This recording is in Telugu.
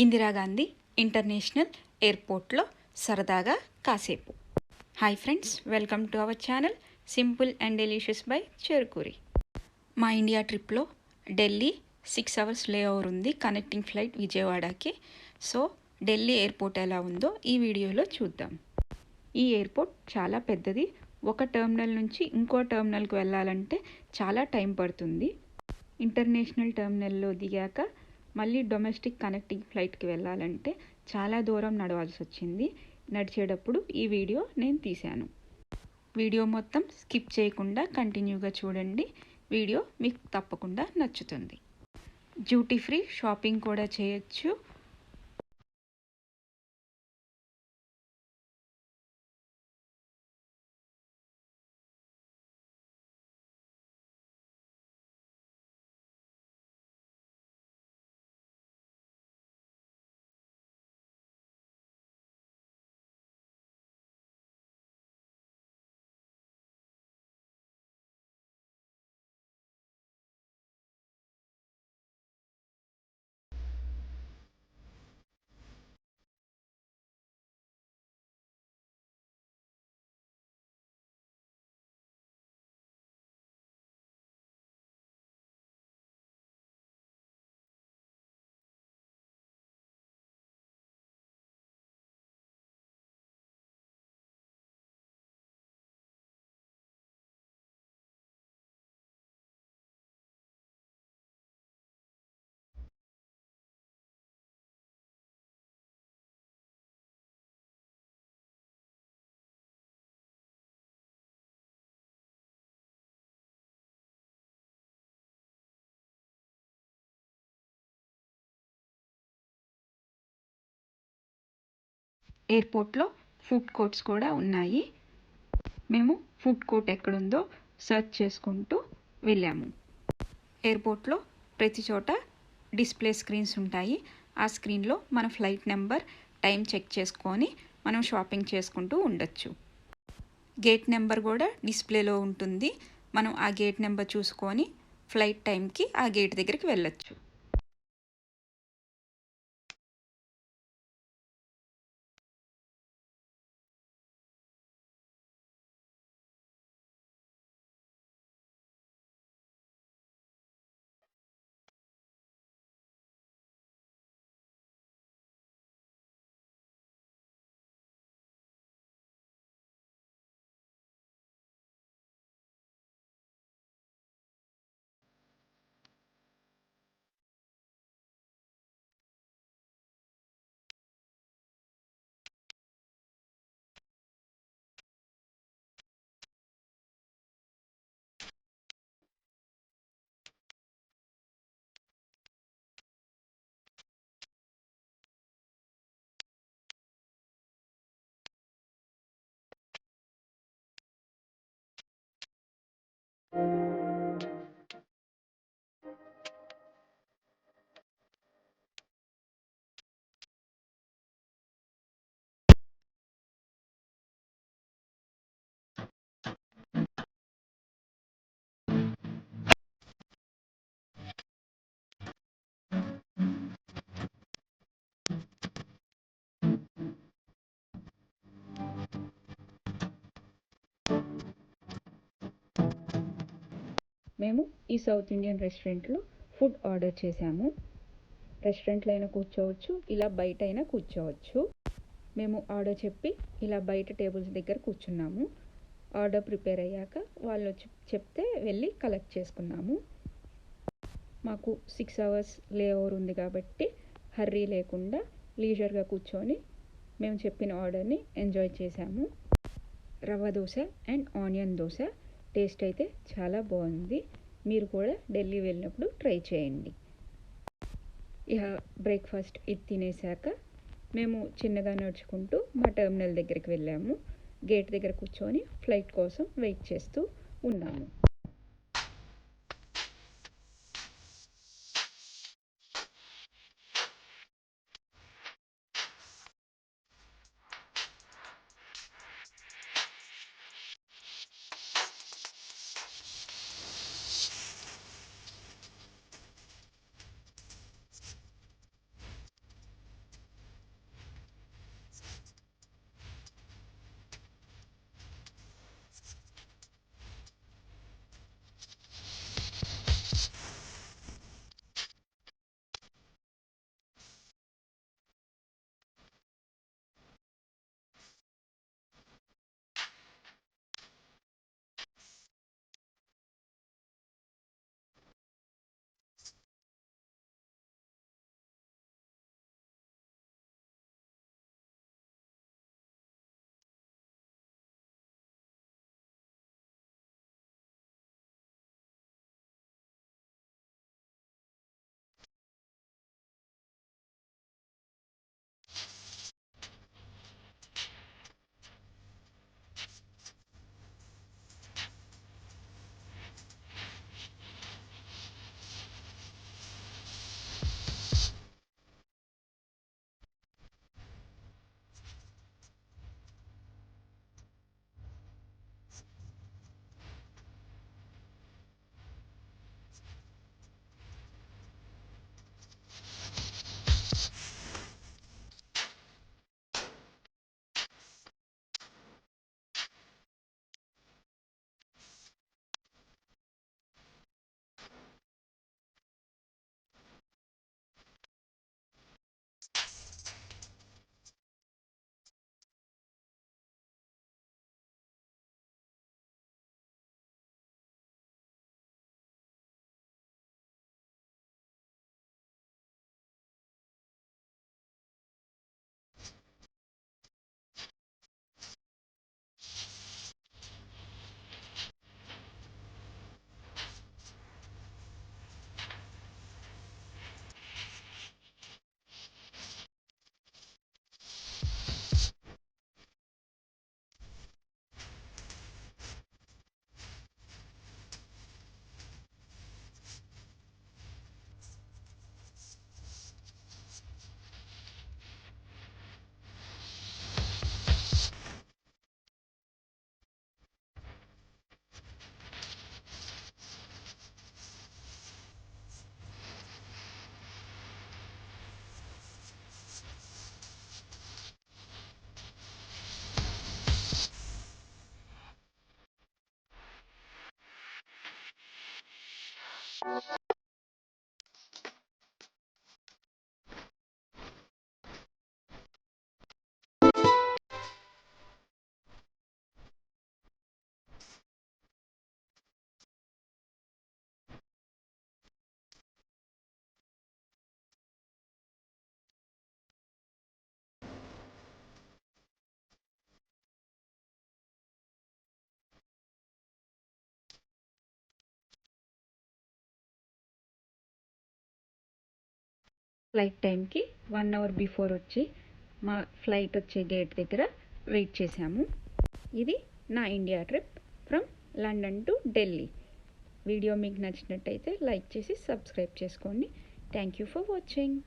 ఇందిరాగాంధీ ఇంటర్నేషనల్ ఎయిర్పోర్ట్లో సరదాగా కాసేపు. Hi friends, welcome to our channel simple and delicious by Cherukuri. మా ఇండియా ట్రిప్లో ఢిల్లీ 6 అవర్స్ లే ఓవర్ ఉంది, కనెక్టింగ్ ఫ్లైట్ విజయవాడకి. సో ఢిల్లీ ఎయిర్పోర్ట్ ఎలా ఉందో ఈ వీడియోలో చూద్దాం. ఈ ఎయిర్పోర్ట్ చాలా పెద్దది. ఒక టెర్మినల్ నుంచి ఇంకో టెర్మినల్కి వెళ్ళాలంటే చాలా టైం పడుతుంది. ఇంటర్నేషనల్ టెర్మినల్లో దిగాక మళ్ళీ డొమెస్టిక్ కనెక్టింగ్ ఫ్లైట్కి వెళ్ళాలంటే చాలా దూరం నడవాల్సి వచ్చింది. నడిచేటప్పుడు ఈ వీడియో నేను తీశాను. వీడియో మొత్తం స్కిప్ చేయకుండా కంటిన్యూగా చూడండి. వీడియో మీకు తప్పకుండా నచ్చుతుంది. డ్యూటీ ఫ్రీ షాపింగ్ కూడా చేయొచ్చు. ఎయిర్పోర్ట్లో ఫుడ్ కోర్ట్స్ కూడా ఉన్నాయి. మేము ఫుడ్ కోర్ట్ ఎక్కడుందో సర్చ్ చేసుకుంటూ వెళ్ళాము. ఎయిర్పోర్ట్లో ప్రతి చోట డిస్ప్లే స్క్రీన్స్ ఉంటాయి. ఆ స్క్రీన్లో మన ఫ్లైట్ నెంబర్, టైం చెక్ చేసుకొని మనం షాపింగ్ చేసుకుంటూ ఉండొచ్చు. గేట్ నెంబర్ కూడా డిస్ప్లేలో ఉంటుంది. మనం ఆ గేట్ నెంబర్ చూసుకొని ఫ్లైట్ టైంకి ఆ గేట్ దగ్గరికి వెళ్ళొచ్చు. మేము ఈ సౌత్ ఇండియన్ రెస్టారెంట్లో ఫుడ్ ఆర్డర్ చేశాము. రెస్టారెంట్లో అయినా కూర్చోవచ్చు, ఇలా బయట అయినా కూర్చోవచ్చు. మేము ఆర్డర్ చెప్పి ఇలా బయట టేబుల్స్ దగ్గర కూర్చున్నాము. ఆర్డర్ ప్రిపేర్ అయ్యాక వాళ్ళు చెప్తే వెళ్ళి కలెక్ట్ చేసుకున్నాము. మాకు 6 అవర్స్ లే ఓవర్ ఉంది కాబట్టి హర్రీ లేకుండా లీజర్గా కూర్చొని మేము చెప్పిన ఆర్డర్ని ఎంజాయ్ చేశాము. Rava dosa and onion dosa taste అయితే చాలా బాగుంది. మీరు కూడా ఢిల్లీ వెళ్ళినప్పుడు ట్రై చేయండి. ఇక బ్రేక్ఫాస్ట్ ఇది తినేసాక మేము చిన్నగా నడుచుకుంటూ మా టెర్మినల్ దగ్గరికి వెళ్ళాము. గేట్ దగ్గర కూర్చొని ఫ్లైట్ కోసం వెయిట్ చేస్తూ ఉన్నాము. ఫ్లైట్ టైంకి 1 అవర్ బిఫోర్ వచ్చి మా ఫ్లైట్ వచ్చే గేట్ దగ్గర వెయిట్ చేశాము. ఇది నా India trip from London to Delhi. Video మీకు నచ్చినట్టయితే లైక్ చేసి సబ్స్క్రైబ్ చేసుకోండి. Thank you for watching.